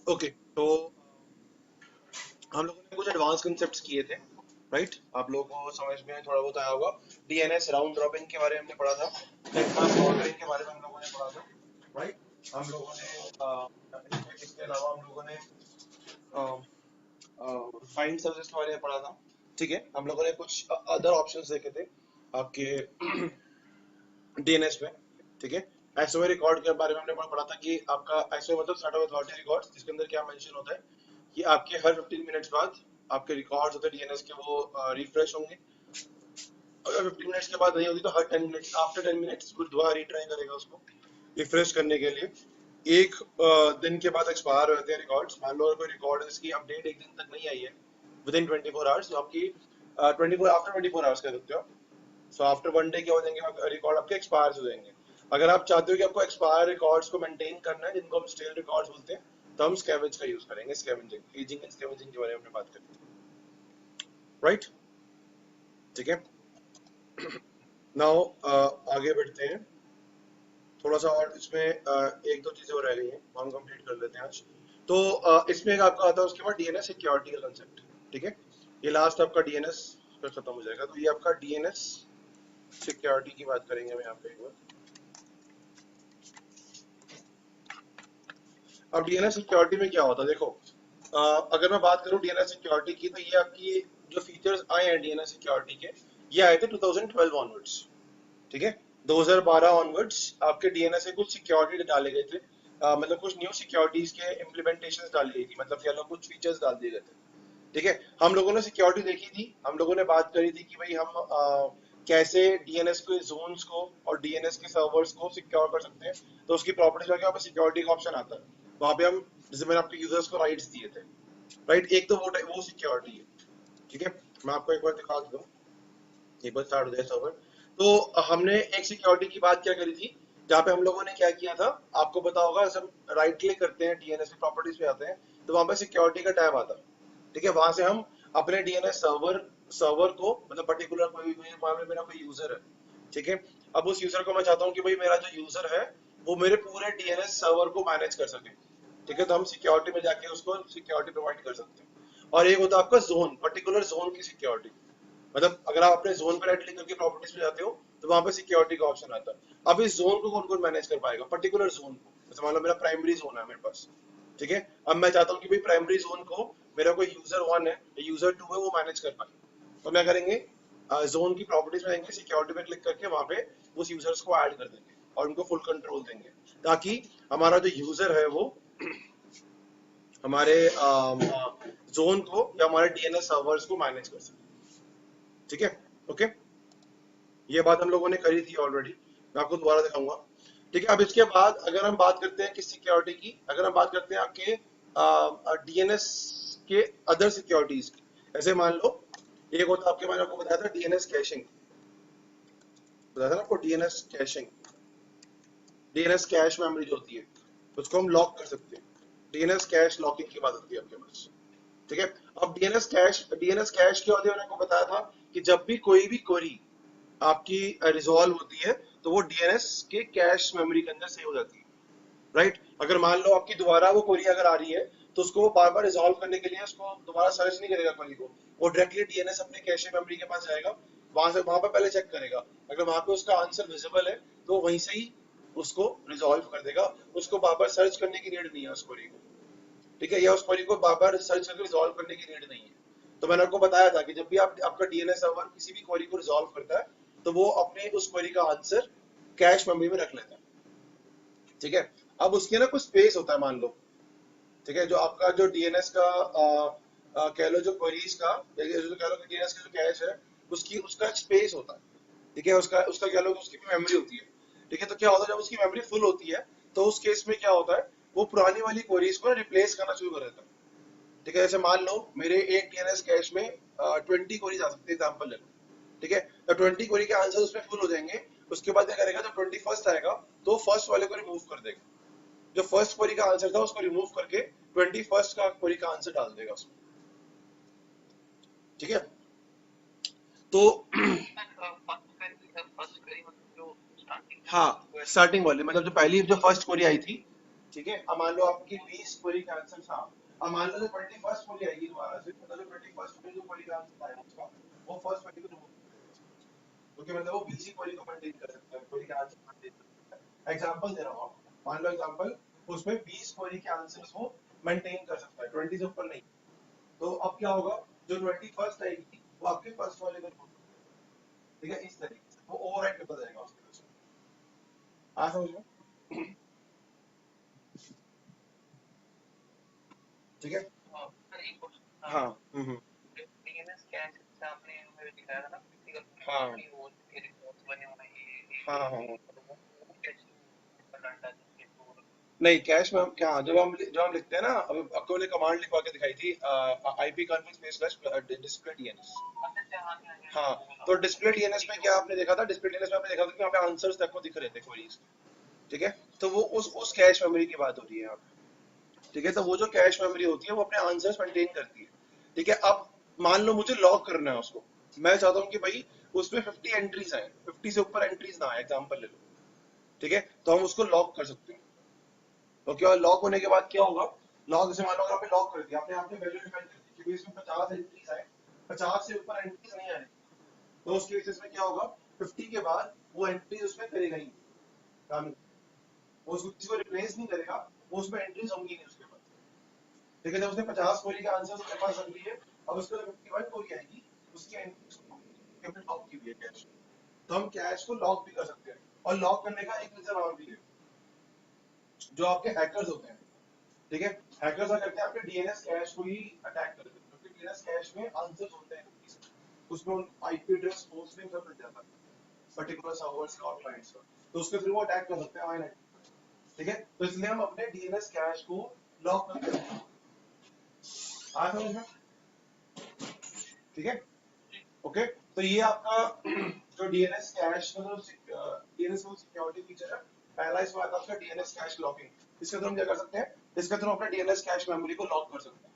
Okay, तो हम लोगों ने कुछ एडवांस कंसेप्ट्स किए थे, राइट? आप लोगों को समझ में थोड़ा बहुत आया होगा। डीएनएस राउंड रॉबिन के बारे में हमने पढ़ा था, टेक्सास ऑर्डरिंग के बारे में हम लोगों ने पढ़ा था, राइट? हम लोगों ने इसके अलावा हम लोगों ने फाइंड सर्विसेज के बारे में पढ़ा था, ठीक है? हम लोगों ने कुछ अदर ऑप्शंस देखे थे आपके डीएनएस में, ठीक है? एसओए रिकॉर्ड के बारे में हमने पढ़ा था कि आपका एसओए मतलब स्टार्ट ऑफ अथॉरिटी रिकॉर्ड्स, जिसके अंदर क्या मेंशन होता है कि आपके हर 15 मिनट्स बाद आपके रिकॉर्ड्स होते हैं डीएनएस के, वो रिफ्रेश होंगे। अगर 15 मिनट्स के बाद नहीं होगी तो हर 10 मिनट्स, आफ्टर 10 मिनट्स वो दोबारा रीट्राई करेगा उसको रिफ्रेश करने के लिए। एक दिन के बाद एक्सपायर हो जाते हैं रिकॉर्ड्स। मान लो अगर कोई रिकॉर्ड इसकी अपडेट एक दिन तक नहीं आई है विद इन 24 आवर्स, तो आपकी 24 आफ्टर 24 आवर्स कह सकते हो। सो आफ्टर वन डे क्या हो जाएंगे, रिकॉर्ड आपके एक्सपायर हो जाएंगे। अगर आप चाहते हो कि आपको एक्सपायर रिकॉर्ड्स को मेंटेन करना है, जिनको हम स्टेल रिकॉर्ड्स बोलते हैं, तो हम स्कैवेंज का यूज करेंगे। स्कैवेंजिंग, एजिंग एंड स्कैवेंजिंग के बारे में हमने बात करी थी, राइट? ठीक है, नाउ आगे बढ़ते हैं। थोड़ा सा और इसमें एक दो चीजें और रह गई हैं, वो हम कंप्लीट कर लेते हैं आज। तो इसमें एक आपका आता है उसके बाद डीएनएस सिक्योरिटी का कंसेप्ट, ठीक है? ये लास्ट आपका डीएनएस फिर खत्म हो जाएगा, तो ये आपका डीएनएस सिक्योरिटी की बात करेंगे हम यहाँ पे एक बार। अब डीएनएस सिक्योरिटी में क्या होता है, देखो, अगर मैं बात करूं डीएनएस सिक्योरिटी की, तो ये आपकी जो फीचर्स आए हैं डीएनएस सिक्योरिटी के, ये आए थे 2012 ऑनवर्ड्स, ठीक है? 2012 ऑनवर्ड्स आपके डीएनएस से कुछ सिक्योरिटी डाले गए थे, मतलब कुछ न्यू सिक्योरिटीज के इम्प्लीमेंटेशंस डाली गई थी, मतलब कह लो कुछ फीचर्स डाल दिए गए थे, ठीक है? हम लोगों ने सिक्योरिटी देखी थी, हम लोगों ने बात करी थी कि भाई हम कैसे डीएनएस के जोन्स को और डीएनएस के सर्वर्स को सिक्योर कर सकते हैं। तो उसकी प्रॉपर्टीज में क्या सिक्योरिटी का ऑप्शन आता है, वहां पे हम, जैसे मैंने आपके यूजर्स को राइट्स दिए थे, राइट? एक तो वो सिक्योरिटी है, ठीक है? मैं आपको एक बार दिखा दूं, एक बार स्टार्ट हो जाए सर्वर। तो हमने एक सिक्योरिटी की बात क्या करी थी, जहाँ पे हम लोगों ने क्या किया था, आपको पता होगा, जब राइट क्लिक करते हैं डीएनएस की प्रॉपर्टीज पे आते हैं, तो वहां पे सिक्योरिटी का टैब आता है, ठीक है? वहां से हम अपने डीएनएस सर्वर सर्वर को, मतलब पर्टिकुलर कोई मेरा कोई यूजर है, ठीक है? अब उस यूजर को मैं चाहता हूँ कि भाई मेरा जो यूजर है वो मेरे पूरे डीएनएस सर्वर को मैनेज कर सके, ठीक है? तो हम सिक्योरिटी में जाके उसको सिक्योरिटी प्रोवाइड कर सकते हैं। और एक होता है आपका जोन, पर्टिकुलर जोन की सिक्योरिटी, मतलब अगर आप अपने जोन पे राइट क्लिक करके प्रॉपर्टीज पे जाते हो, तो वहां पे सिक्योरिटी का ऑप्शन आता है। अब इस जोन को कौन कौन मैनेज कर पाएगा, पर्टिकुलर जोन को, जैसे मान लो मेरा प्राइमरी जोन है मेरे पास, ठीक है? अब मैं चाहता हूँ कि भाई प्राइमरी जोन को मेरा कोई यूजर 1 है या यूजर 2 है वो मैनेज कर पाए, तो क्या करेंगे, जोन की प्रॉपर्टीज में जाएंगे, सिक्योरिटी पे क्लिक करके वहां पे उस यूजर्स को ऐड कर देंगे और उनको फुल कंट्रोल देंगे, ताकि हमारा जो यूजर है वो हमारे जोन को या हमारे डीएनएस सर्वर्स को मैनेज कर सके, ठीक है? ओके, ये बात हम लोगों ने करी थी ऑलरेडी, मैं आपको दोबारा दिखाऊंगा, ठीक है? अब इसके बाद अगर हम बात करते हैं किस सिक्योरिटी की, अगर हम बात करते हैं आपके डीएनएस के अदर सिक्योरिटीज की, ऐसे मान लो एक होता आपके, मैंने आपको बताया था डीएनएस कैशिंग, बताया था ना आपको, DNS caching, DNS cache memory जो होती है उसको हम लॉक कर सकते हैं, डीएनएस कैश लॉकिंग की बात होती है आपके पास, ठीक है? अब डीएनएस कैश क्या होती है, मैंने आपको बताया था कि जब भी कोई भी क्वेरी आपकी रिजॉल्व होती है, तो वो डीएनएस के कैश मेमोरी के अंदर सेव हो जाती है, राइट? अगर मान लो आपकी दोबारा वो क्वेरी अगर आ रही है, तो उसको बार बार रिजॉल्व करने के लिए उसको दोबारा सर्च नहीं करेगा क्वेरी को, वो डायरेक्टली डीएनएस अपने कैश मेमोरी के पास जाएगा, वहां पर पहले चेक करेगा, अगर वहां पे उसका आंसर विजिबल है तो वहीं से ही उसको रिजॉल्व कर देगा, उसको बार बार सर्च करने की नीड नहीं है उस क्वेरी को, ठीक है? या उस क्वेरी को बार बार सर्च करके रिजॉल्व करने की नीड नहीं है। तो मैंने आपको बताया था कि जब भी आपका डीएनएस सर्वर किसी भी क्वेरी को रिजॉल्व करता है, तो वो अपने उस क्वेरी का आंसर कैश मेमोरी में रख लेता है, ठीक है? अब उसके ना कुछ स्पेस होता है, मान लो, ठीक है? जो आपका जो डीएनएस का कह लो जो क्वेरीज का, जो कह लो कि डीएनएस का जो कैश है, उसकी उसका एक स्पेस होता है, ठीक है? उसका उसका कह लो कि उसकी भी मेमोरी होती है, ठीक है? तो क्या होता है जब उसकी मेमोरी फुल होती है, तो उस केस में क्या होता है, वो पुरानी वाली क्वेरीज को रिप्लेस करना शुरू कर देता है, ठीक है? जैसे मान लो मेरे एक डीएनएस कैश में 20 क्वेरीज आ सकती है, एग्जांपल ले लो, ठीक है? तो 20 क्वेरी के आंसर उसमें फुल हो जाएंगे, उसके बाद क्या करेगा, जब 21st आएगा तो फर्स्ट वाले को रिमूव कर देगा, जो फर्स्ट क्वेरी का आंसर था उसको रिमूव करके 21st का क्वेरी का आंसर डाल देगा उसमें, ठीक है? तो हाँ, स्टार्टिंग वाली मतलब जो पहली जो फर्स्ट क्वेरी आई थी, ठीक है। अब मान लो आपकी 20 पूरी कैंसिल था, अब मान लो जो 21st पूरी आएगी दोबारा से, मतलब जो 21st पूरी जो पूरी कैंसिल आएगा उसका, वो फर्स्ट वाली को रिमूव कर देगा, क्योंकि मतलब वो 20 पूरी को मेंटेन कर सकता है, पूरी कैंसिल मेंटेन कर सकता है। एग्जांपल दे रहा हूँ आपको, मान लो एग्जांपल, उसमें 20 पूरी कैंसिल्स वो मेंटेन कर सकता है, 20 से ऊपर नहीं। तो अब क्या होगा, जो 21st आएगी वो आपके फर्स्ट वाले को रिमूव कर देगा, ठीक है, इस तरीके से वो ओवरराइड करता जाएगा उसके वजह से। आ समझ में? ठीक है। हाँ। हाँ हाँ हाँ हाँ। नहीं कैश में हम क्या, जब हम लिखते हैं ना, अब आपको मैंने कमांड लिखवा के दिखाई थी, IP config space slash display DNS. हाँ, तो डिस्प्ले डीएनएस में क्या आपने देखा था, डिस्प्ले डीएनएस में आपने देखा था कि वहाँ पे आंसर्स तक को दिख रहे थे क्वेरीज, ठीक है। तो वो उस कैश मेमोरी की बात हो रही है यहाँ पे, ठीक है। तो वो जो कैश मेमोरी होती है वो अपने आंसर्स मेंटेन करती है, ठीक है। अब मान लो मुझे लॉक करना है उसको, मैं चाहता हूँ कि भाई उसमें 50 एंट्रीज आए, 50 से ऊपर एंट्रीज ना आए, एग्जांपल ले लो, ठीक है। तो हम उसको लॉक कर सकते हैं। तो क्या लॉक होने के बाद क्या होगा, लॉक जैसे मान लो अगर आपने लॉक कर दिया, आपने आपने वैल्यू डिफाइन कर दी कि इसमें 50 एंट्रीज आए, 50 से ऊपर एंट्रीज नहीं आ रही, तो उस केसेस में क्या होगा, 50 के बाद वो एंट्रीज उसमें करेगा ही काम, वो उसको किसी को रिप्लेस नहीं करेगा, वो उसमें एंट्रीज होंगी नहीं उसके बाद, ठीक है। जब उसने 50 क्वेरी का आंसर उसके पास रख दिए, अब उसके बाद 51 क्वेरी आएगी, उसकी एंट्रीज को हमने लॉक की हुई है कैश, तो हम कैश को लॉक भी कर सकते हैं। और लॉक करने का एक रीजन और भी है, जो आपके हैकर्स होते हैं, ठीक है, हैकर्स क्या करते हैं, आपके डीएनएस कैश को ही अटैक करते हैं, क्योंकि डीएनएस कैश में आंसर्स होते हैं, उसमें आईपी एड्रेस होस्ट नेम सब मिल जाता है पर्टिकुलर सर्वर्स का और क्लाइंट्स का, तो उसके थ्रू वो अटैक कर सकते हैं आईनेट, ठीक है। तो इसलिए हम अपने डीएनएस कैश को लॉक कर देते हैं। आ समझ में? ठीक है, ओके। तो ये आपका जो डीएनएस कैश का जो डीएनएस का सिक्योरिटी फीचर है, पहला इसमें आता है आपका डीएनएस कैश लॉकिंग। इसके थ्रू हम क्या कर सकते हैं, इसके थ्रू अपने डीएनएस कैश मेमोरी को लॉक कर सकते हैं,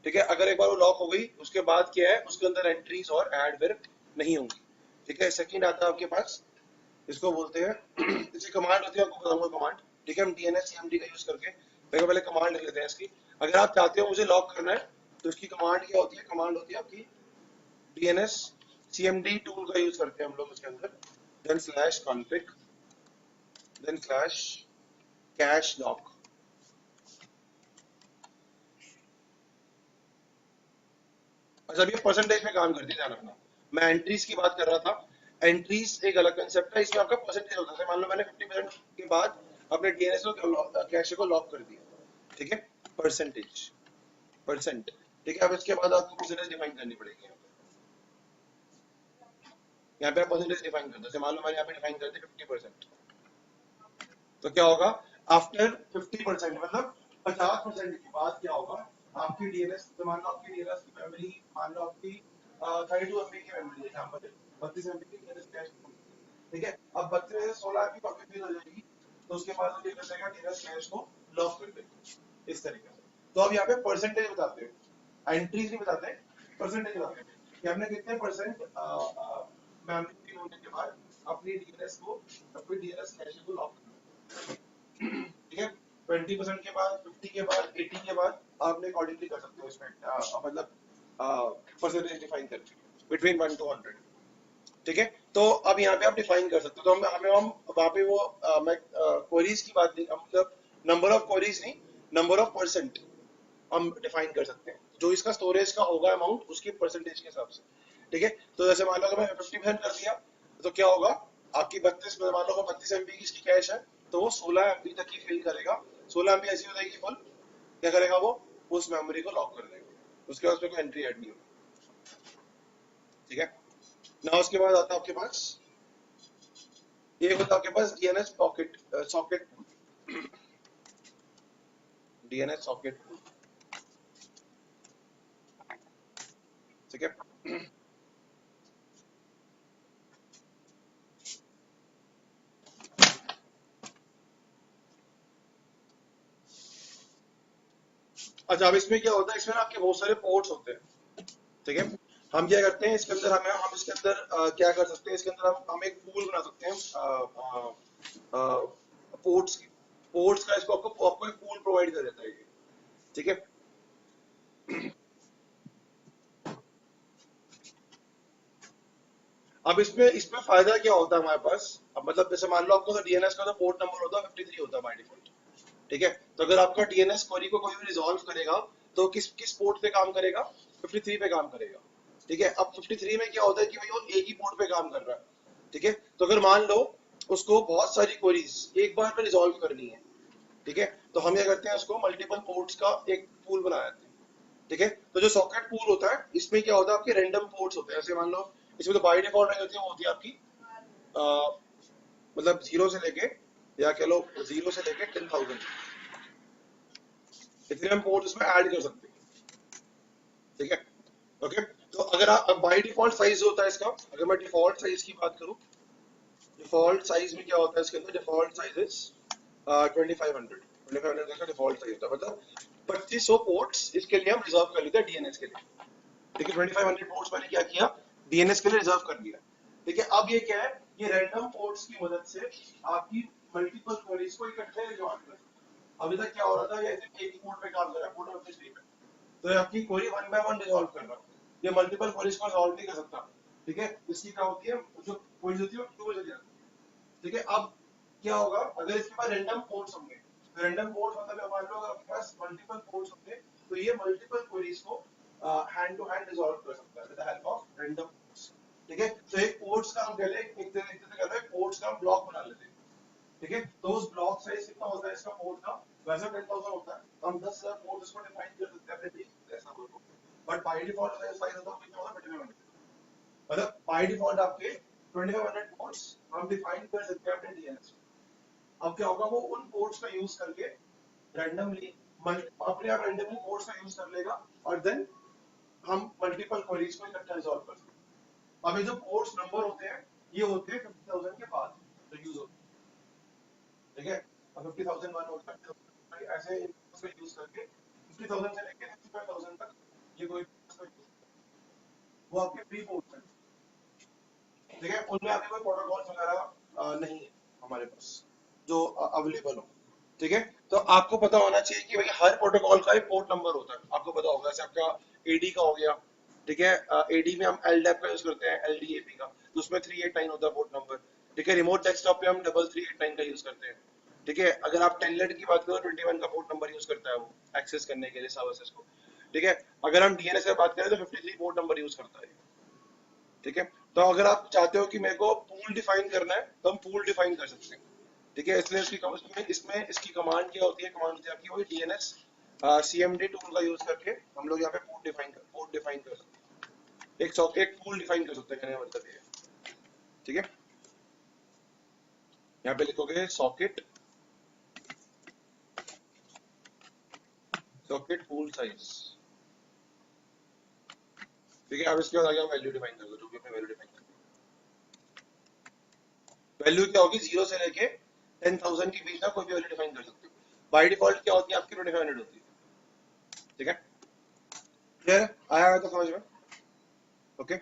ठीक है। अगर एक बार वो लॉक हो गई, उसके बाद क्या है, उसके अंदर एंट्रीज और ऐड फिर नहीं होंगी, ठीक है। सेकंड आता है आपके पास, इसको बोलते हैं इसकी कमांड होती है, आपको बताऊंगा कमांड, ठीक है। हम डीएनएस सीएमडी का यूज करके पहले कमांड लिख लेते हैं इसकी। अगर आप चाहते हो मुझे लॉक करना है, तो इसकी कमांड क्या होती है, कमांड होती है आपकी डीएनएस सीएमडी टूल का यूज करते हैं हम लोग उसके अंदर, then slash config, then slash cache lock. अच्छा, अभी परसेंटेज में काम करती है, ध्यान रखना। मैं एंट्रीज की बात कर रहा था, एंट्रीज एक अलग कंसेप्ट है, इसमें आपका परसेंटेज होता है। मान लो मैंने 50% के बाद अपने डीएनएस को कैश को लॉक कर दिया, ठीक है, परसेंटेज, परसेंट, ठीक है। अब इसके बाद आपको परसेंटेज डिफाइन करनी पड़ेगी यहाँ पे आप परसेंटेज डिफाइन कर दो, जैसे मान लो मैंने यहाँ पे डिफाइन कर दी 50%, तो क्या होगा, आफ्टर 50% मतलब 50% के बाद क्या होगा, आपकी डीएनएस, तो मान लो आपकी डीएनएस की मेमोरी, मान लो आपकी 32 MB की मेमोरी है, यहाँ पर 32 MB की डीएनएस कैश, ठीक है। अब 32 में से 16 MB कॉपी फिल हो जाएगी, तो उसके बाद वो क्या कर देगा, डीएनएस कैश को लॉक कर देगा, इस तरीके से। तो अब यहाँ पे परसेंटेज बताते हैं, एंट्रीज नहीं बताते, परसेंटेज बताते हैं कि हमने कितने परसेंट मेमोरी फिल होने के बाद अपनी डीएनएस को, अपनी डीएनएस कैश को लॉक करना है, ठीक है। 20% के बाद, 50 के बाद, 80 के बाद आपने अकॉर्डिंगली कर सकते हो इसमें, मतलब परसेंटेज डिफाइन करके बिटवीन 1 to 100, ठीक है। तो अब यहाँ पे आप डिफाइन कर सकते हो, तो हम वहाँ पे वो मैं क्वेरीज की बात नहीं, मतलब नंबर ऑफ क्वेरीज नहीं, नंबर ऑफ परसेंट हम डिफाइन कर सकते हैं, जो इसका स्टोरेज का होगा अमाउंट, उसकी परसेंटेज के हिसाब से, ठीक है। तो जैसे मान लो अगर मैं 50% कर दिया, तो क्या होगा, आपकी 32, मान लो 32 MB की इसकी कैश है, तो वो 16 MB तक ही फिल करेगा, 16 MB ऐसी हो जाएगी फुल, क्या करेगा वो, उस मेमोरी को लॉक कर देगा, उसके बाद उसमें कोई एंट्री ऐड नहीं होगी, ठीक है ना। उसके बाद आता है आपके पास, ये होता है आपके पास DNS pocket socket, DNS socket, ठीक है। अच्छा, अब इसमें क्या होता है, इसमें ना आपके बहुत सारे पोर्ट्स होते हैं, ठीक है। हम क्या करते हैं इसके अंदर, हम इसके अंदर क्या कर सकते हैं, इसके अंदर हम एक पूल बना सकते हैं पोर्ट्स की, पोर्ट्स का इसको आपको आपको एक पूल प्रोवाइड कर देता है ये, ठीक है। अब इसमें इसमें फायदा क्या होता है हमारे पास, अब मतलब जैसे मान लो आपको डीएनएस का तो पोर्ट नंबर होता है 53 होता है बाय डिफॉल्ट, ठीक है। तो अगर आपका डीएनएस क्वेरी को कोई भी रिजॉल्व करेगा तो किस किस पोर्ट पे काम करेगा, 53 पे काम करेगा, ठीक है। अब 53 में क्या होता है कि भाई वो एक ही पोर्ट पे काम कर रहा है, ठीक है। तो अगर मान लो उसको बहुत सारी क्वेरीज एक बार में रिजॉल्व करनी है, ठीक है, तो हम क्या करते हैं, उसको मल्टीपल पोर्ट्स का एक पूल बना देते हैं, ठीक है। तो जो सॉकेट पूल होता है इसमें क्या होता है, आपके रैंडम पोर्ट्स होते हैं, जैसे मान लो इसमें तो बाय डिफॉल्ट नहीं होती है, वो होती है आपकी मतलब जीरो से लेके, या कह लो जीरो से लेके 10,000, इतने हम पोर्ट उसमें ऐड कर सकते हैं, ठीक है। ओके, तो अगर आप अब बाय डिफॉल्ट साइज होता है इसका, अगर मैं डिफॉल्ट साइज की बात करूं, डिफॉल्ट साइज में क्या होता है इसके अंदर, डिफॉल्ट साइज इज 2500 का डिफॉल्ट साइज होता है, मतलब 2500 पोर्ट्स इसके लिए हम रिजर्व कर लेते हैं डीएनएस के लिए, ठीक है। 2500 पोर्ट्स मैंने क्या किया, डीएनएस के लिए रिजर्व कर लिया, ठीक है। अब ये क्या है, ये रैंडम पोर्ट्स की मदद से आपकी मल्टीपल क्वेरीज को इकट्ठे रिजॉल्व कर, अभी तक क्या हो रहा था, ये एक ही पोर्ट पे काम कर रहा है, पोर्ट ऑफ पे, तो ये आपकी query one by one resolve कर रहा है, ये मल्टीपल क्वेरीज को रिजॉल्व नहीं कर सकता, ठीक है। इसकी क्या होती है, जो क्वेरीज होती है वो क्यू में चली जाती है, ठीक है। अब क्या होगा, अगर इसके पास रैंडम पोर्ट्स होंगे, तो रैंडम पोर्ट्स मतलब मान लो अगर आपके पास मल्टीपल पोर्ट्स होंगे, तो ये मल्टीपल क्वेरीज को हैंड टू हैंड रिजॉल्व कर सकता है with the help of random ports, ठीक है। तो एक पोर्ट्स का हम पहले एक तरीके से कर रहे हैं, पोर्ट्स का हम ब्लॉक बना लेते हैं, ठीक है। तो उस ब्लॉक साइज कितना होता है इसका पोर्ट का, वैसे 10,000 होता है, तो हम 10,000 पोर्ट इसको डिफाइन कर सकते हैं अपने लिए ऐसा बोलो, बट बाय डिफॉल्ट अगर साइज होता है कितना होता है 2500, मतलब बाय डिफॉल्ट आपके 2500 पोर्ट्स हम डिफाइन कर सकते हैं अपने डीएनएस। अब क्या होगा, वो उन पोर्ट्स का यूज करके रैंडमली अपने आप रैंडमली पोर्ट्स का यूज कर लेगा, और देन हम मल्टीपल क्वेरीज को इकट्ठा रिजॉल्व कर सकते हैं। अब ये जो पोर्ट्स नंबर होते हैं, ये होते हैं 50,000 के बाद जो यूज होते हैं, ठीक है। अब 50,001 होता है, ऐसे उसका यूज करके 50,000 से लेके 55,000 तक ये कोई वो आपके प्री पोर्ट्स हैं, ठीक है। उनमें अभी कोई प्रोटोकॉल वगैरह नहीं है हमारे पास जो अवेलेबल हो, ठीक है। तो आपको पता होना चाहिए कि भाई हर प्रोटोकॉल का एक पोर्ट नंबर होता है, आपको पता होगा, जैसे आपका एडी का हो गया, ठीक है। एडी में हम एलडैप का यूज करते हैं, एलडीएपी का, तो उसमें 389 होता है पोर्ट नंबर, ठीक है। रिमोट डेस्कटॉप पे हम डबल 389 का यूज करते हैं, ठीक है। अगर आप टेलनेट की बात करो, 21 का पोर्ट नंबर यूज करता है वो एक्सेस करने के लिए सर्विसेज को, ठीक है। अगर हम डीएनएस की बात करें तो 53 पोर्ट नंबर यूज करता है, ठीक है। तो अगर आप चाहते हो कि मेरे को पूल डिफाइन करना है, तो हम पूल डिफाइन कर सकते हैं, ठीक है। इसलिए इसमें इसकी कमांड क्या होती है, कमांड होती है आपकी वही डीएनएस सीएमडी टूल का यूज करके हम लोग यहाँ पे पोर्ट डिफाइन कर सकते हैं, एक पूल डिफाइन कर सकते हैं, कहने का मतलब ये है, ठीक है। यहाँ पे लिखोगे सॉकेट, सॉकेट पूल साइज, ठीक है। अब इसके बाद आगे हम वैल्यू डिफाइन कर दो, जो भी अपने वैल्यू डिफाइन कर, वैल्यू क्या होगी, जीरो से लेके 10,000 के बीच का कोई भी वैल्यू डिफाइन कर सकते हो। बाय डिफॉल्ट क्या होती है आपकी 2500 होती है, ठीक है। क्लियर आया है तो समझ में, ओके।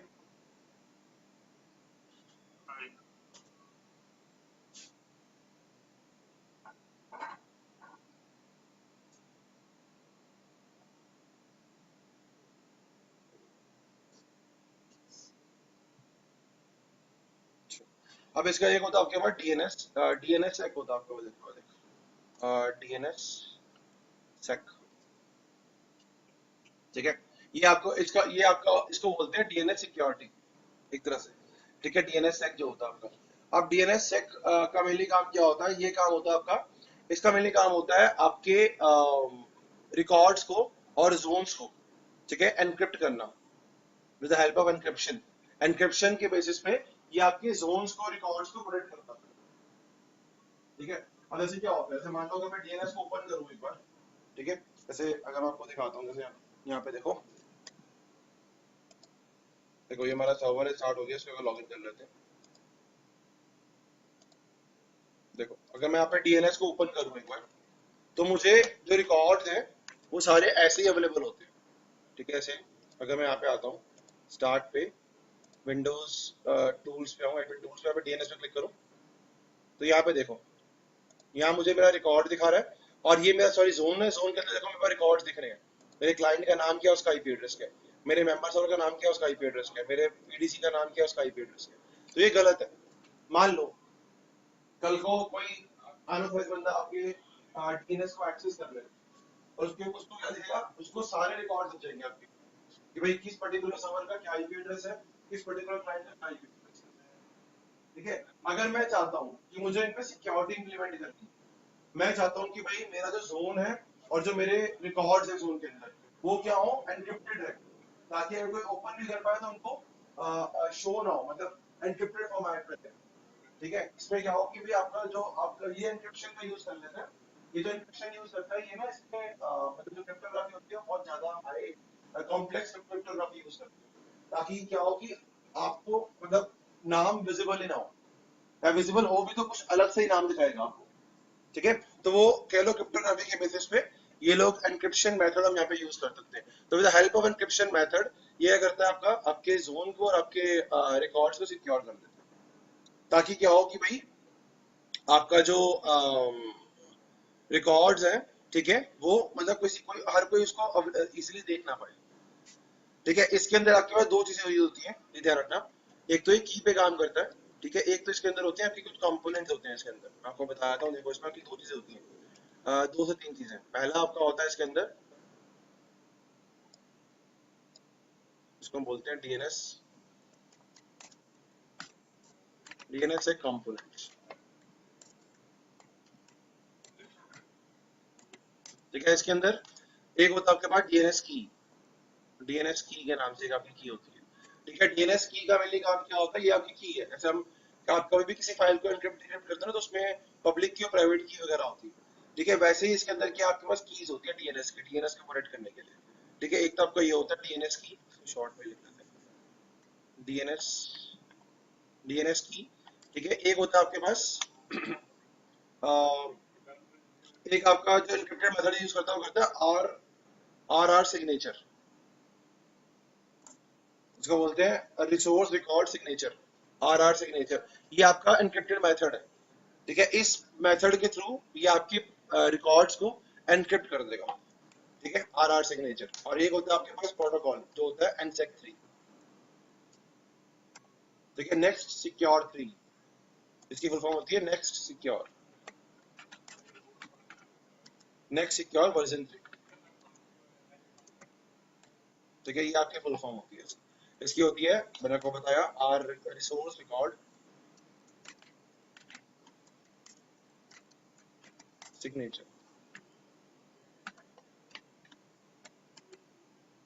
अब इसका एक होता है आपके पास डीएनएस, डीएनएस सेक होता है आपके पास, डीएनएस सेक, ठीक है। ये आपको इसका ये आपका इसको बोलते हैं डीएनएस सिक्योरिटी एक तरह से, ठीक है। डीएनएस सेक जो होता है आपका, अब डीएनएस सेक का मेनली काम क्या होता है, ये काम होता है आपका, इसका मेनली काम होता है आपके रिकॉर्ड्स को और जोन्स को, ठीक है, एनक्रिप्ट करना with the help of encryption, encryption के बेसिस पे ये आपके जोन्स को रिकॉर्ड्स को प्रोटेक्ट करता है, ठीक है। अब जैसे क्या होता है, जैसे मान लो अगर मैं डीएनएस को ओपन करूं एक बार, ठीक है, जैसे अगर मैं आपको दिखाता हूँ, जैसे यहाँ पे देखो, देखो ये हमारा सर्वर है, स्टार्ट हो गया, इसको लॉगिन कर लेते हैं। देखो अगर मैं यहाँ पे डीएनएस को ओपन करूँ एक बार, तो मुझे जो रिकॉर्ड्स हैं वो सारे ऐसे ही अवेलेबल होते हैं, ठीक है। ऐसे अगर मैं यहाँ पे आता हूँ, स्टार्ट पे, विंडोज टूल्स पे आऊँ, एडमिन टूल्स पे, यहाँ पे डीएनएस पे क्लिक करूँ, तो यहाँ पे देखो यहाँ मुझे मेरा रिकॉर्ड दिखा रहा है, और ये मेरा सॉरी जोन है, जोन के अंदर देखो मेरे को रिकॉर्ड्स दिख रहे हैं, मेरे क्लाइंट का नाम क्या है, उसका आईपी एड्रेस क्या है, मेरे मेंबर सर्वर का नाम क्या है, उसका आईपी एड्रेस क्या है, मेरे पीडीसी का नाम क्या है, उसका आईपी एड्रेस क्या है। तो ये गलत है। मान लो कल को कोई अनऑथराइज्ड बंदा आपके डीएनएस को एक्सेस कर ले, और उसको क्या दिखेगा, उसको सारे रिकॉर्ड दिख जाएंगे आपके कि भाई किस पर्टिकुलर सर्वर का क्या आईपी एड्रेस है, किस पर्टिकुलर क्लाइंट का क्या आईपी एड्रेस है। ठीक है, अगर मैं चाहता हूँ कि मुझे इन पे सिक्योरिटी इंप्लीमेंट करनी है, मैं चाहता हूँ कि भाई मेरा जो जोन है और जो मेरे रिकॉर्ड्स है जोन के अंदर वो क्या हो, एनक्रिप्टेड रहे, ताकि अगर कोई ओपन भी कर पाए तो उनको शो ना हो, मतलब एनक्रिप्टेड फॉर्मेट पे रहे। ठीक है, इसमें क्या हो कि भाई आपका जो आपका ये एनक्रिप्शन का यूज कर लेते हैं, ये जो एनक्रिप्शन यूज करता है ये ना, इसमें मतलब जो क्रिप्टोग्राफी होती है बहुत ज्यादा हाई कॉम्प्लेक्स क्रिप्टोग्राफी यूज करती है, ताकि क्या हो कि आपको मतलब नाम विजिबल ही ना हो, या विजिबल हो भी तो कुछ अलग से ही नाम दिखाएगा आपको। ठीक है, तो वो कह लो क्रिप्टोग्राफी के बेसिस पे ये लोग एनक्रिप्शन मेथड हम यहाँ पे यूज कर सकते हैं। तो with the help of encryption method ये करता है आपका आपके जोन को और आपके रिकॉर्ड्स को सिक्योर कर देता है, ताकि क्या हो कि भाई आपका जो रिकॉर्ड्स है, ठीक है, वो मतलब कोई हर कोई उसको इजीली देख ना पाए। ठीक है, इसके अंदर आपके पास दो चीजें हुई होती हैं, ये ध्यान रखना। एक तो ये की पे काम करता है, ठीक है, एक तो इसके अंदर होते हैं आपके कुछ कंपोनेंट्स होते हैं इसके अंदर, मैं आपको बताया था, देखो इसमें आपकी दो चीजें होती हैं, दो से तीन चीजें। पहला आपका होता है इसके अंदर, इसको हम बोलते हैं डीएनएस, डीएनएस एक कंपोनेंट। ठीक है, इसके अंदर एक होता है आपके पास डीएनएस की, डीएनएस की के नाम से एक आपकी की होती है। ठीक है, डीएनएस की का मेनली काम क्या होता है, ये आपकी की है, जैसे हम आप कभी भी किसी फाइल को एनक्रिप्ट करते हैं ना, तो उसमें पब्लिक की और प्राइवेट की वगैरह होती है। ठीक है, वैसे ही इसके अंदर क्या आपके पास कीज होती है डीएनएस की, डीएनएस को ऑपरेट करने के लिए। ठीक है, एक तो आपका ये होता है डीएनएस की, शॉर्ट में लिख लेते हैं डीएनएस, डीएनएस की। ठीक है, एक होता है आपके पास एक आपका जो एन्क्रिप्टेड मेथड यूज करता है वो करता है आर सिग्नेचर, जिसको बोलते हैं resource record signature, R signature. ये आपका एन्क्रिप्टेड मेथड है। ठीक है, इस मेथड के थ्रू ये आपके रिकॉर्ड्स को एनक्रिप्ट कर देगा। ठीक है, आर सिग्नेचर। और एक होता है आपके पास प्रोटोकॉल जो होता है एनसेक 3। ठीक है, नेक्स्ट सिक्योर 3, इसकी फुल फॉर्म होती है next secure, next secure version 3। ठीक है, ये आपकी फुल फॉर्म होती है, इसकी होती है, मैंने आपको बताया, R resource record signature,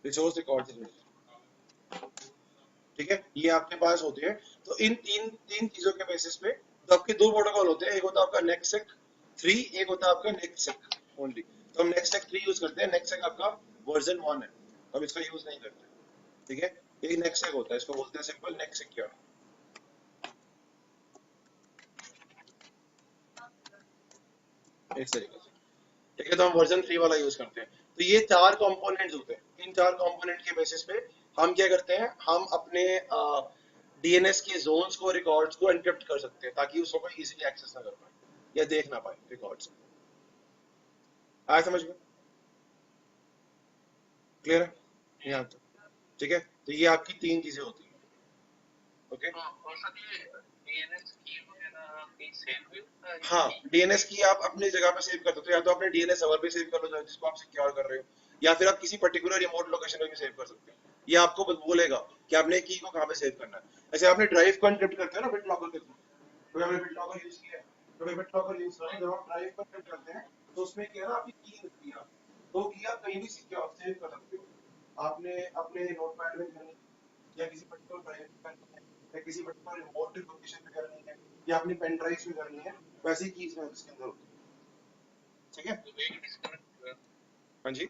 resource record signature. ठीक है, ये आपके पास होती है। तो इन तीन तीन चीजों के बेसिस पे तो आपके दो प्रोटोकॉल होते हैं, एक होता है आपका नेक्सेक 3, एक होता है आपका नेक्सेक ओनली। तो हम नेक्सेक 3 यूज करते हैं, नेक्सेक आपका वर्जन 1 है, हम इसका यूज नहीं करते। ठीक है, एक नेक्सेक होता है, इसको बोलते हैं सिंपल नेक्स्ट सिक्योर, इस तरीके से। ठीक है, तो हम वर्जन 3 वाला यूज करते हैं। तो ये चार कंपोनेंट्स होते हैं, इन चार कंपोनेंट के बेसिस पे हम क्या करते हैं, हम अपने डीएनएस के जोन्स को, रिकॉर्ड्स को एनक्रिप्ट कर सकते हैं, ताकि उसको कोई इजीली एक्सेस ना कर पाए या देख ना पाए रिकॉर्ड्स। आया समझ में? क्लियर है यहाँ तक? ठीक है, तो ये आपकी तीन चीजें होती हैं। ओके, हाँ, डीएनएस की आप अपनी जगह पे सेव कर सकते हो, या तो अपने डीएनएस सर्वर पे सेव कर लो जिसको आप सिक्योर कर रहे हो, या फिर आप किसी पर्टिकुलर रिमोट लोकेशन पे भी सेव कर सकते हो। ये आपको बोलेगा कि आपने की को कहाँ पे सेव करना है। ऐसे आपने ड्राइव को एनक्रिप्ट करते हो ना बिट लॉकर के थ्रू, तो हमने बिट लॉकर यूज किया है, तो बिट लॉकर यूज करें जब आप ड्राइव को एनक्रिप्ट करते हैं, तो उसमें क्या है ना, आपकी की होती है, तो की आप कहीं भी सिक्योर सेव कर सकते हो। आपने अपने नोटपैड में करनी है, या किसी पर्टिकुलर ड्राइव पे करनी है, या किसी पर्टिकुलर रिमोट लोकेशन पे करनी है, या अपनी पेन ड्राइव में करनी है, वैसी कीज में इसके अंदर होती है। ठीक है, हाँ जी,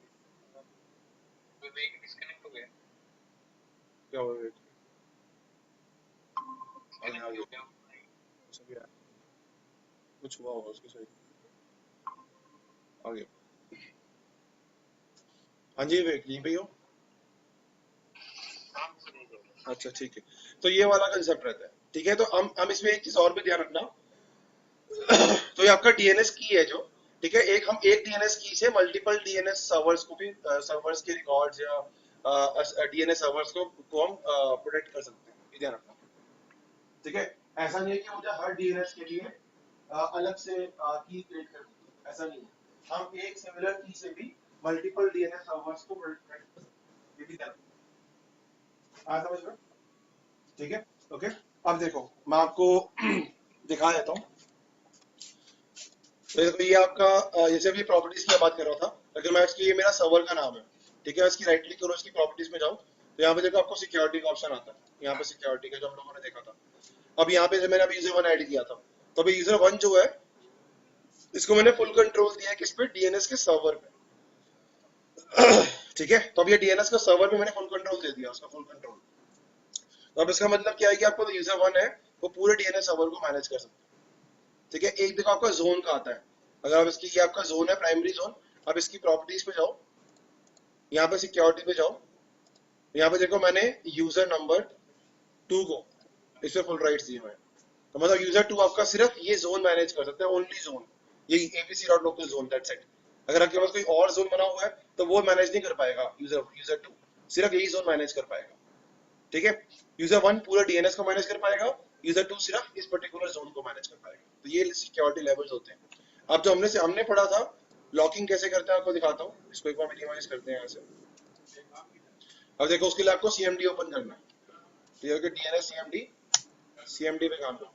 क्या हुआ वेट, आगे आगे कुछ भी आया, कुछ हुआ होगा उसके सही, आगे। हाँ जी वेट, यहीं पे ही हो? अच्छा ठीक है, तो ये वाला कंसेप्ट रहता है। ठीक है, तो हम इसमें एक चीज और भी ध्यान रखना, तो ये आपका डीएनएस की है जो, ठीक है, एक हम एक डीएनएस की से मल्टीपल डीएनएस सर्वर्स को भी, सर्वर्स के रिकॉर्ड्स या डीएनएस सर्वर्स को हम प्रोटेक्ट कर सकते हैं, ये ध्यान रखना, ठीक है। ऐसा नहीं है कि मुझे हर डीएनएस के लिए अलग से की क्रिएट कर दी, ऐसा नहीं है, हम एक सिमिलर की से भी मल्टीपल डीएनएस सर्वर्स को प्रोटेक्ट कर सकते हैं, ये भी ध्यान रखना, समझ में, ठीक है, ओके। अब देखो मैं आपको दिखा देता हूँ। तो देखो ये आपका जैसे अभी प्रॉपर्टीज की बात कर रहा था, अगर मैं इसकी, ये मेरा सर्वर का नाम है, ठीक है, इसकी राइट क्लिक करो, इसकी प्रॉपर्टीज में जाओ, तो यहाँ पे देखो आपको सिक्योरिटी का ऑप्शन आता है, यहाँ पे सिक्योरिटी का जो हम लोगों ने देखा था। अब यहाँ पे जब मैंने अभी यूजर वन ऐड किया था, तो अभी यूजर वन जो है, इसको मैंने फुल कंट्रोल दिया है किस पे, डीएनएस के सर्वर पे, ठीक है। तो अब ये डीएनएस का सर्वर पे मैंने फुल कंट्रोल दे दिया, उसका फुल कंट्रोल। तो अब इसका मतलब क्या है कि आपको यूजर वन है वो पूरे डीएनएस सर्वर को मैनेज कर सकते हैं, ठीक है। एक देखो आपका जोन का आता है, अगर आप इसकी, ये आपका जोन है प्राइमरी जोन। अब इसकी प्रॉपर्टीज पे जाओ, यहाँ पे सिक्योरिटी पे जाओ, यहाँ पे देखो मैंने यूजर नंबर 2 को इस पे फुल राइट्स दिए हुए हैं, तो मतलब यूजर 2 आपका सिर्फ ये जोन मैनेज कर सकते हैं, ओनली जोन, ये ABC dot local zone, that's it. अगर आपके पास कोई और जोन बना हुआ है तो वो मैनेज नहीं कर पाएगा, यूजर यूजर 2 सिर्फ यही जोन मैनेज कर पाएगा, ठीक है। यूजर 1 पूरा डीएनएस को मैनेज कर पाएगा, यूजर 2 सिर्फ इस पर्टिकुलर जोन को मैनेज कर पाएगा। तो ये सिक्योरिटी लेवल्स होते हैं। अब जो हमने पढ़ा था लॉकिंग कैसे करते हैं, आपको दिखाता हूँ, इसको एक बार मिनिमाइज करते हैं यहाँ से। अब देखो उसके लिए आपको सीएमडी ओपन करना है, ठीक है, डीएनएस सीएमडी, सीएमडी पे काम करो,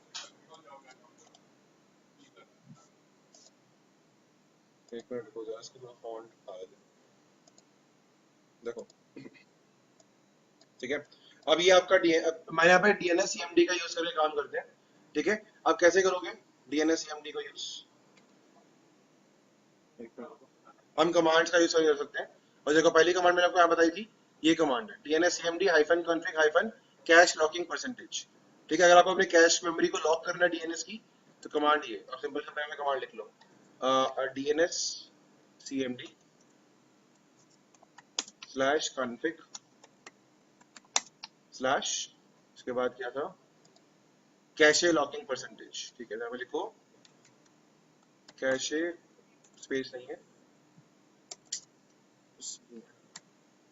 एक मिनट हो जाए, इसको थोड़ा फॉन्ट आ दे, देखो, ठीक है। अब ये आपका मैं यहाँ पे डीएनएस सीएमडी का यूज करके काम करते हैं, ठीक है। अब कैसे करोगे डीएनएस सीएमडी का यूज, हम कमांड्स का यूज कर सकते हैं। और देखो पहली कमांड मैंने आपको यहाँ बताई थी, ये कमांड है DNS hyphen config hyphen cash locking percentage, ठीक है। अगर आपको अपने कैश मेमोरी को लॉक करना है डीएनएस की, तो कमांड ये, आप सिंपल से पहले कमांड लिख लो, DNS CMD slash config slash, उसके बाद क्या था, कैशे लॉकिंग परसेंटेज, ठीक है। यहाँ पे लिखो कैशे, स्पेस नहीं है,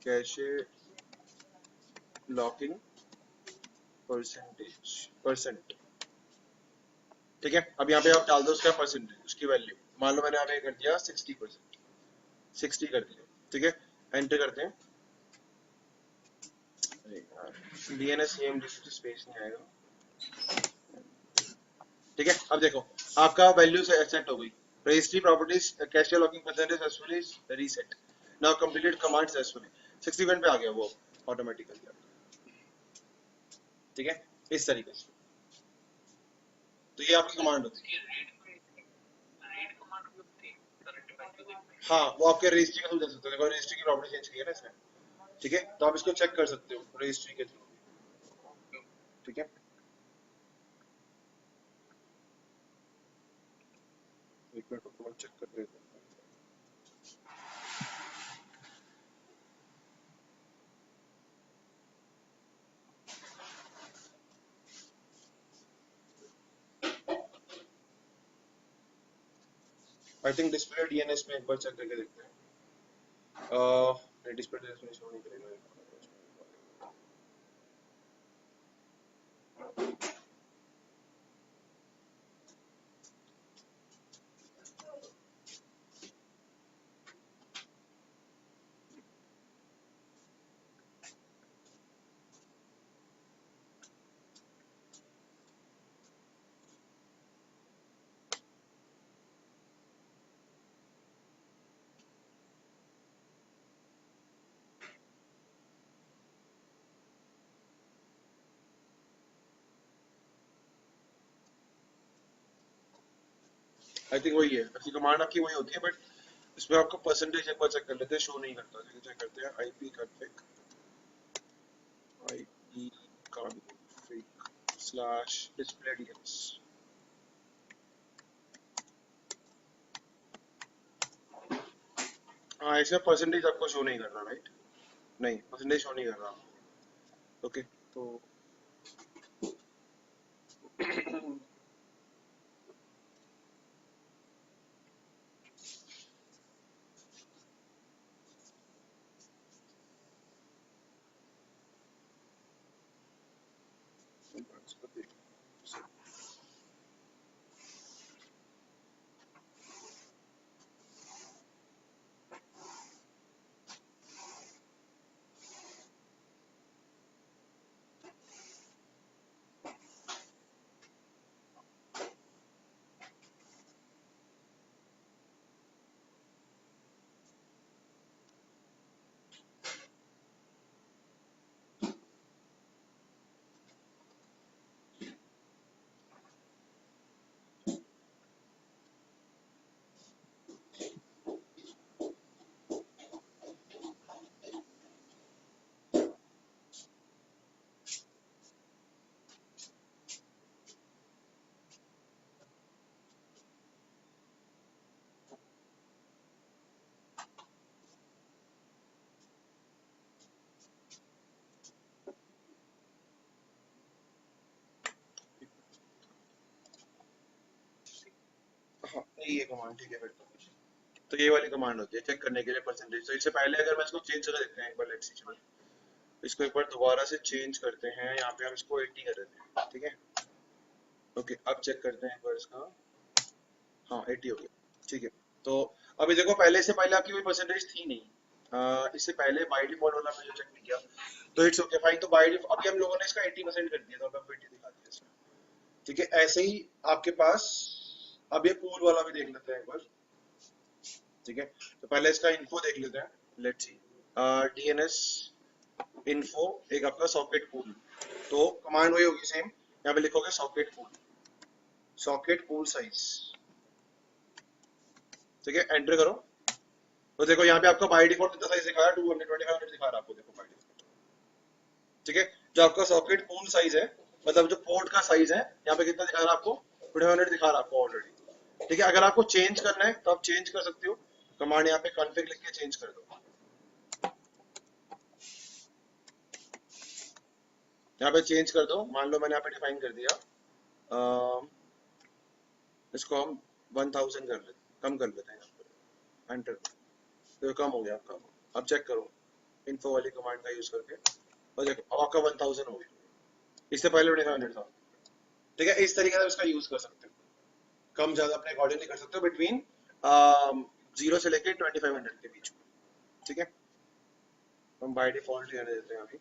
कैशे लॉकिंग परसेंटेज, परसेंट, ठीक है। अब यहाँ पे आप डाल दो उसका परसेंटेज, उसकी वैल्यू, मान लो मैंने यहाँ पे कर दिया 60%, 60 कर दिया, ठीक है। एंटर करते हैं, डीएनएस सीएमडी स्पेस नहीं आएगा, ठीक है। अब देखो आपका वैल्यू सेट हो गई, registry properties cash locking percentage successfully reset, now completed command successfully, 61 पे आ गया वो ऑटोमेटिकली, ठीक है, इस तरीके से। तो ये आपकी कमांड होती है, हाँ वो आपके रजिस्ट्री का थ्रू दे सकते हो, देखो रजिस्ट्री की प्रॉपर्टी चेंज की है ना इसमें, ठीक है। तो आप इसको चेक कर सकते हो रजिस्ट्री के थ्रू, ठीक है। एक मिनट को चेक कर लेते हैं। आई थिंक डिस्प्ले डीएनएस में एक बार चेक करके देखते हैं, डिस्प्ले डीएनएस में शो नहीं करेगा, आई थिंक वही है, ऐसी कमांड आपकी वही होती है, बट इसमें आपको परसेंटेज एक बार चेक कर लेते हैं, शो नहीं करता, चेक करते हैं, IP config, IP config slash display DNS, हाँ इसमें परसेंटेज आपको शो नहीं कर रहा, राइट, नहीं परसेंटेज शो नहीं कर रहा, ओके। तो हाँ, ये कमांड ठीक है फिर तो ये वाली कमांड होती है चेक करने के लिए परसेंटेज। तो इससे पहले अगर मैं इसको चेंज कर देते हैं एक बार, लेट्स सी, चलो इसको एक बार दोबारा से चेंज करते हैं, यहाँ पे हम इसको 80 कर देते हैं, ठीक है। ओके, अब चेक करते हैं एक बार इसका। हाँ 80 हो गया, ठीक है। तो अभी देखो पहले से पहले आपकी कोई परसेंटेज थी नहीं, इससे पहले बाय डिफॉल्ट वाला मैंने चेक नहीं किया, तो इट्स ओके फाइन। तो बाय डिफॉल्ट अभी हम लोगों ने इसका 80% कर दिया, तो अब 80 दिखा दिया इसमें, ठीक है। ऐसे ही आपके पास अब ये पूल वाला भी देख लेते हैं एक बार, ठीक है। तो पहले इसका इन्फो देख लेते हैं, लेट्स सी, डीएनएस इन्फो, एक आपका सॉकेट पूल। तो कमांड वही होगी सेम, यहाँ पे लिखोगे socket pool, socket pool size, ठीक है, एंटर करो। तो देखो यहाँ पे आपका बाय डिफॉल्ट कितना साइज दिखा रहा है, 200 दिखा रहा है आपको, देखो बाय डिफॉल्ट, ठीक है। जो आपका सॉकेट पूल साइज है, मतलब जो पोर्ट का साइज है, यहाँ पे कितना दिखा रहा है आपको, 200 दिखा रहा है आपको ऑलरेडी, ठीक है। अगर आपको चेंज करना है तो आप चेंज कर सकते हो, कमांड यहाँ पे कॉन्फ़िग लिख के चेंज कर दो। यहाँ पे चेंज कर दो, मान लो मैंने यहाँ पे डिफाइन कर दिया, अम, इसको हम 1000 कर लेते, कम कर लेते हैं यहाँ पे, एंटर। तो कम हो गया आपका, अब चेक करो इन्फो वाली कमांड का यूज करके, और देखो अब आपका 1000 हो गया, इससे पहले 2500 था, ठीक है। इस तरीके से इसका यूज कर सकते हो, कम ज्यादा अपने अकॉर्डिंगली कर सकते हो, बिटवीन 0 से लेके 2500 के बीच में, ठीक है। हम बाय डिफॉल्ट रहने देते हैं अभी,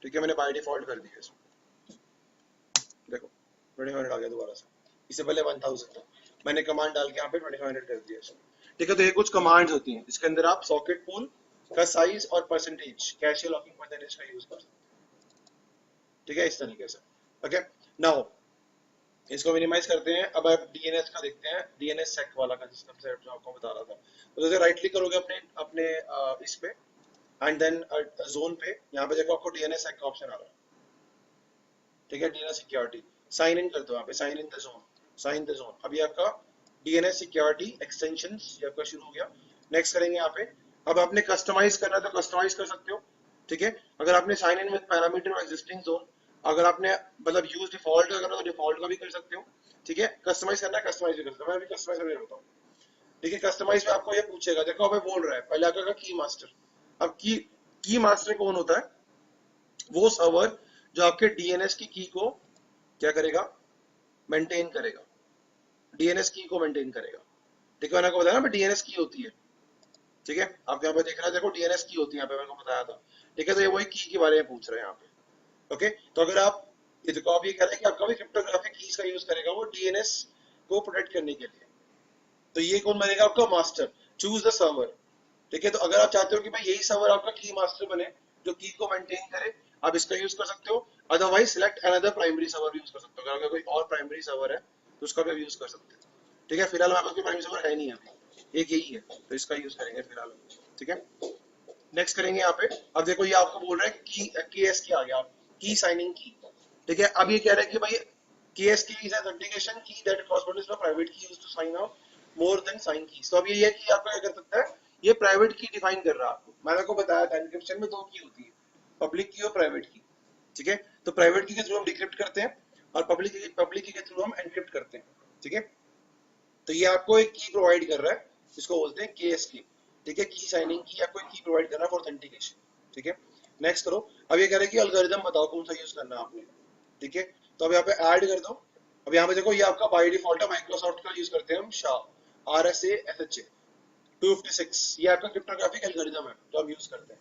ठीक है, मैंने बाय डिफॉल्ट कर दिया इसको, देखो 2500 आ गया दोबारा से, इससे पहले 1000 था, मैंने कमांड डाल के यहाँ पे 2500 कर दिया इसको, ठीक है। तो ये कुछ कमांड्स होती हैं जिसके अंदर आप सॉकेट पूल का साइज और परसेंटेज, कैशे लॉकिंग परसेंटेज का यूज कर सकते हैं, ठीक है, इस तरीके से। ओके, नाउ इसको मिनिमाइज करते हैं, अब आप डीएनएस का देखते हैं, डीएनएस सेक वाला का सिस्टम सेट जो आपको बता रहा था। तो जैसे राइट क्लिक करोगे अपने अपने इस पे, एंड देन जोन पे, यहाँ पे देखो आपको डीएनएस सेक का ऑप्शन आ रहा है, ठीक है, डीएनएस सिक्योरिटी, साइन इन कर दो यहाँ पे, sign in the zone, sign the zone. अभी आपका डीएनएस सिक्योरिटी एक्सटेंशंस ये आपका शुरू हो गया। नेक्स्ट करेंगे यहाँ पे, अब आपने कस्टमाइज करना है तो कस्टमाइज कर सकते हो, ठीक है। अगर आपने sign in with parameter existing zone, अगर आपने मतलब यूज डिफॉल्ट का करना है तो डिफॉल्ट का भी कर सकते हो, ठीक है। कस्टमाइज करना है कस्टमाइज भी कर सकते हो, मैं अभी कस्टमाइज करके बताऊँ, ठीक है। कस्टमाइज में आपको ये पूछेगा, देखो हमें बोल रहा है पहले आपका की मास्टर, अब की मास्टर कौन होता है, वो सर्वर जो आपके डीएनएस की को क्या करेगा, मेंटेन करेगा, डीएनएस की को मेंटेन करेगा, ठीक है। मैंने आपको बताया ना डीएनएस की होती है, ठीक है। आप यहाँ पे देख रहे हैं, देखो डीएनएस की होती है, यहाँ पे मैंने को बताया था, ठीक है। तो ये वही की के बारे में पूछ रहे हैं यहाँ पे, ओके। तो अगर आप ये देखो, आप ये कह रहे हैं कि आपका भी क्रिप्टोग्राफिक कीज का यूज करेगा वो डीएनएस को प्रोटेक्ट करने के लिए, तो ये कौन बनेगा आपका मास्टर, चूज द सर्वर, ठीक है। तो अगर आप चाहते हो कि भाई यही सर्वर आपका की मास्टर बने जो की को मेंटेन करे, आप इसका यूज कर सकते हो, otherwise select another primary server use कर सकते हो, अगर कोई और प्राइमरी सर्वर है तो उसका भी यूज कर सकते हो, ठीक है। फिलहाल हमारे पास कोई प्राइमरी सर्वर है नहीं अभी, एक यही है, तो इसका यूज करेंगे फिलहाल, ठीक है। नेक्स्ट करेंगे यहाँ पे, अब देखो ये आपको बोल रहा है की एस की आ गया, की साइनिंग की, ठीक है। अब ये कह रहा है कि भाई KS key is authentication key that corresponds to private key used to sign out more than sign key. तो अब ये है कि आपको क्या कर सकता है, ये प्राइवेट की डिफाइन कर रहा है आपको, मैंने आपको बताया था एन्क्रिप्शन में दो की होती है, पब्लिक की और प्राइवेट की, ठीक है। तो प्राइवेट की के थ्रू हम डिक्रिप्ट करते हैं और पब्लिक की के थ्रू हम एनक्रिप्ट करते हैं, ठीक है। तो ये आपको एक की प्रोवाइड कर रहा है जिसको बोलते हैं केएस की, ठीक है, की साइनिंग की आपको एक की प्रोवाइड कर रहा है फॉर ऑथेंटिकेशन, ठीक है, नेक्स्ट करो। अब ये कह रहे हैं कि एल्गोरिदम बताओ कौन सा यूज करना है आपने, ठीक है। तो अब यहाँ पे ऐड कर दो। अब यहाँ पे देखो ये आपका बाय डिफॉल्ट है, माइक्रोसॉफ्ट का यूज करते हैं हम, शाह RSA SHA 256, ये आपका क्रिप्टोग्राफिक एल्गोरिदम है तो हम यूज करते हैं,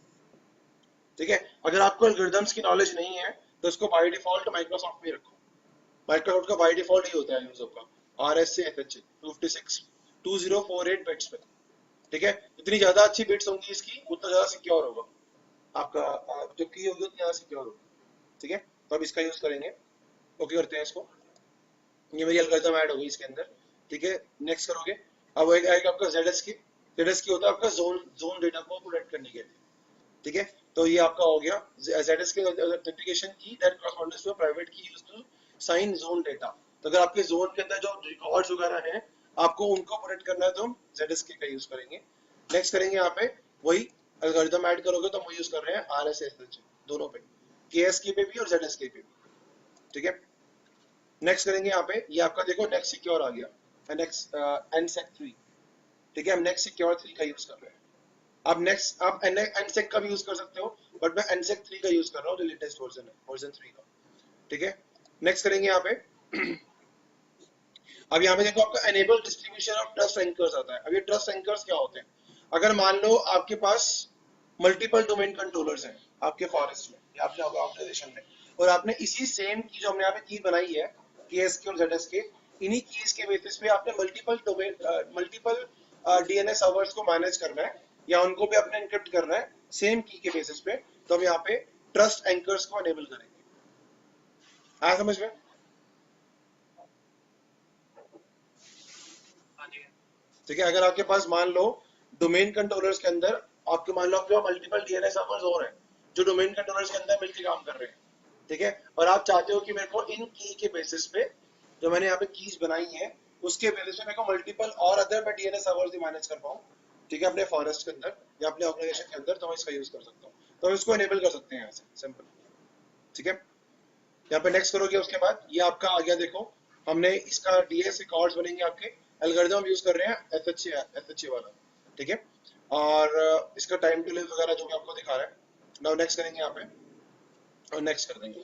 ठीक है। अगर आपको एल्गोरिदम्स की नॉलेज नहीं है तो इसको बाय डिफॉल्ट माइक्रोसॉफ्ट में रखो। माइक्रोसॉफ्ट का बाय डिफॉल्ट ही होता है यूज आपका RSA SHA 256 2048 बिट्स पे, ठीक है। जितनी ज्यादा अच्छी बिट्स होंगी इसकी उतना ज्यादा सिक्योर होगा आपका, जो की होगी उतनी ज्यादा सिक्योर होगी, ठीक है। तो अब इसका यूज करेंगे, ओके करते हैं इसको। ये मेरी एल्गोरिथम ऐड हो गई इसके अंदर, ठीक है। नेक्स्ट करोगे। अब एक आएगा आपका ZSK होता है आपका जोन जोन डेटा को प्रोटेक्ट करने के लिए, ठीक है। तो ये आपका हो गया ZSK authentication key that corresponds to private key used to sign zone data. तो अगर आपके जोन के अंदर जो रिकॉर्ड्स वगैरह हैं आपको उनको प्रोटेक्ट करना है तो हम ZSK का यूज करेंगे। नेक्स्ट करेंगे यहाँ पे वही एल्गोरिथम ऐड करोगे तो हम यूज कर रहे हैं RSA दोनों पे, KSK पे भी और ZSK पे भी, ठीक है। नेक्स्ट करेंगे यहाँ पे, ये आपका देखो नेक्स्ट सिक्योर आ गया, नेक्स्ट NSEC 3, ठीक है। हम नेक्स्ट सिक्योर 3 का यूज कर रहे हैं। अब नेक्स्ट आप NSEC का भी यूज कर सकते हो, बट मैं NSEC 3 का यूज कर रहा हूँ जो लेटेस्ट वर्जन है, वर्जन 3 का, ठीक है। नेक्स्ट करेंगे यहाँ पे। अब यहाँ पे देखो आपका enable distribution of trust anchors आता है। अब ये ट्रस्ट एंकर्स क्या होते हैं? अगर मान लो आपके पास मल्टीपल डोमेन कंट्रोलर्स हैं आपके फॉरेस्ट में या आपके ऑर्गेनाइजेशन में, और आपने इसी सेम की जो हमने यहाँ पे की बनाई है KSK और ZSK, इन्हीं कीज के बेसिस पे आपने multiple domain multiple DNS servers को मैनेज करना है या उनको भी अपने एनक्रिप्ट करना है सेम की के बेसिस पे। तो हम यहाँ पे ट्रस्ट एंकर्स को एनेबल करेंगे। आया समझ में? ठीक है। अगर आपके पास मान लो डोमेन कंट्रोलर्स के अंदर आपके मान लो आपके पास मल्टीपल DNS सर्वर्स और हैं जो डोमेन कंट्रोलर्स के अंदर मिलकर काम कर रहे हैं, ठीक है। और आप चाहते हो कि मेरे को इन की के बेसिस पे जो मैंने यहाँ पे कीज बनाई है उसके बेसिस पे मेरे को मल्टीपल और अदर मैं DNS सर्वर्स भी मैनेज कर पाऊँ, ठीक है, अपने फॉरेस्ट के अंदर या अपने ऑर्गेनाइजेशन के अंदर, तो मैं इसका यूज कर सकता हूँ। तो हम इसको एनेबल कर सकते हैं यहाँ से सिंपल, ठीक है। यहाँ पे नेक्स्ट करोगे उसके बाद ये आपका आ गया देखो, हमने इसका DS रिकॉर्ड्स बनेंगे आपके, एल्गोरिथम हम यूज कर रहे हैं SHA वाला, ठीक है। और इसका टाइम टू लिव वगैरह जो भी आपको दिखा रहा है। नाउ नेक्स्ट करेंगे यहाँ पे और नेक्स्ट कर देंगे।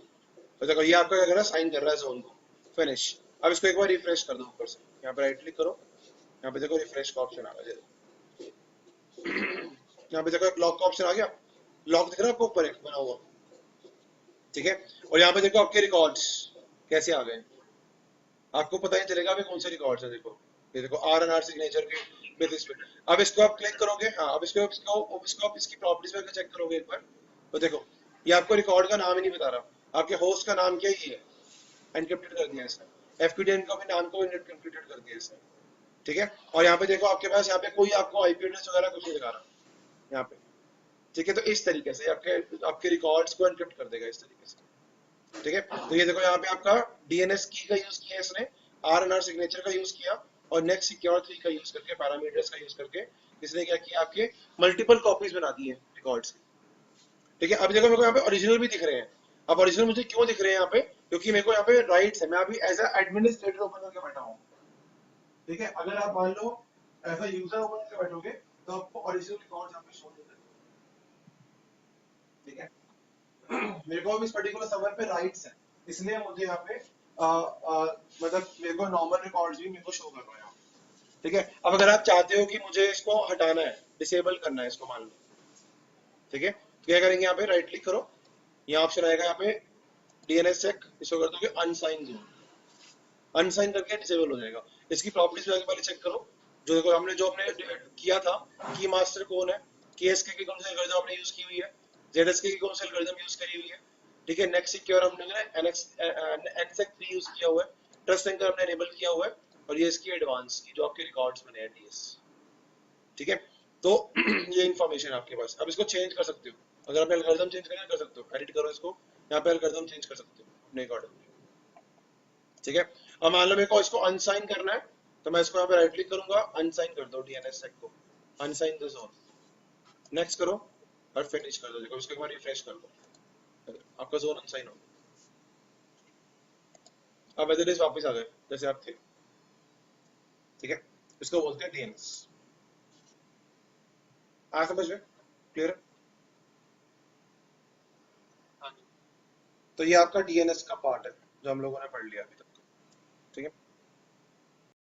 तो देखो ये आपका क्या कर रहा है, साइन कर रहा है जोन को, फिनिश। अब इसको एक बार रिफ्रेश कर दो ऊपर से, यहाँ पे राइट क्लिक करो, यहाँ पे देखो रिफ्रेश का ऑप्शन आ गया, यहाँ पे देखो एक लॉक का ऑप्शन आ गया, लॉक दिख रहा है आपको ऊपर एक बना हुआ, ठीक है। और यहाँ पे देखो आपके रिकॉर्ड्स कैसे आ गए, आपको पता ही चलेगा अभी कौन से रिकॉर्ड्स है। देखो ये देखो RNR सिग्नेचर के बेसिस पे। अब इसको आप क्लिक करोगे, हाँ अब इसको आप इसकी प्रॉपर्टीज में चेक करोगे एक बार, तो देखो ये आपको रिकॉर्ड का नाम ही नहीं बता रहा, आपके होस्ट का नाम क्या ही है, एनक्रिप्टेड कर दिया इसने, FQDN का भी नाम को एनक्रिप्टेड कर दिया इसने, ठीक है। और यहाँ पे देखो आपके पास यहाँ पे कोई आपको IP एड्रेस वगैरह कुछ नहीं दिखा रहा यहाँ पे, ठीक है। तो इस तरीके से आपके आपके रिकॉर्ड्स को एनक्रिप्ट कर देगा इस तरीके से, ठीक है। तो ये देखो यहाँ पे आपका DNS की का यूज किया इसने, RNR सिग्नेचर का यूज किया और नेक्स्ट सिक्योर 3 का यूज करके, पैरामीटर्स का यूज करके इसने क्या किया, आपके मल्टीपल कॉपीज बना दी है रिकॉर्ड्स, ठीक है। अभी देखो मेरे को यहाँ पे ओरिजिनल भी दिख रहे हैं। अब ओरिजिनल मुझे क्यों दिख रहे हैं यहाँ पे, क्योंकि मेरे को यहाँ पे राइट्स है, मैं अभी एज एडमिनिस्ट्रेटर ओपन करके बैठा हूँ, ठीक है। अगर आप मान लो एज यूजर ओपन करके बैठोगे तो आपको ओरिजिनल रिकॉर्ड्स यहाँ पे शो नहीं करेंगे, ठीक है। मेरे को इस पर्टिकुलर सर्वर पे राइट्स है, इसलिए मुझे यहाँ पे मतलब मेरे को नॉर्मल रिकॉर्ड्स भी मेरे को शो कर रहा है यहाँ पे, ठीक है। अब अगर आप चाहते हो कि मुझे इसको हटाना है, डिसेबल करना है इसको मान लो, ठीक है, तो क्या करेंगे, यहाँ पे राइट क्लिक करो, यहाँ ऑप्शन आएगा यहाँ पे DNS चेक, इसको कर दोगे अनसाइन जोन, अनसाइन करके डिसेबल हो जाएगा। इसकी प्रॉपर्टीज में पहले चेक करो, जो देखो हमने किया था की मास्टर कौन है, KSK की कौन सी एल्गोरिथम आपने यूज की हुई है, ZSK की कौन सी एल्गोरिथम यूज करी हुई है, ठीक है। नेक्स्ट सिक्योर हमने NSEC 3 यूज किया हुआ है, ट्रस्ट एंकर हमने एनेबल किया हुआ है, और ये इसकी एडवांस की जो आपके रिकॉर्ड्स बने हैं DS, ठीक है। तो ये इन्फॉर्मेशन आपके पास, अब इसको चेंज कर सकते हो, अगर आप एल्गोरिथम चेंज करना कर सकते हो, एडिट करो इसको, यहाँ पे एल्गोरिथम चेंज कर सकते हो अपने अकॉर्डिंग, ठीक है। अब मान लो मेरे को इसको अनसाइन करना है, तो मैं इसको यहाँ पे राइट क्लिक करूंगा, अनसाइन कर दो DNS सेक को, अनसाइन द जोन, नेक्स्ट करो और फिनिश कर दो। देखो इसको एक बार रिफ्रेश कर दो, आपका जोन अनसाइन हो, अब एज इट इज वापस आ गए जैसे आप थे, ठीक है। इसको बोलते हैं DNS। आ समझ में? क्लियर है? तो ये आपका डीएनएस का पार्ट है जो हम लोगों ने पढ़ लिया अभी तक, ठीक है।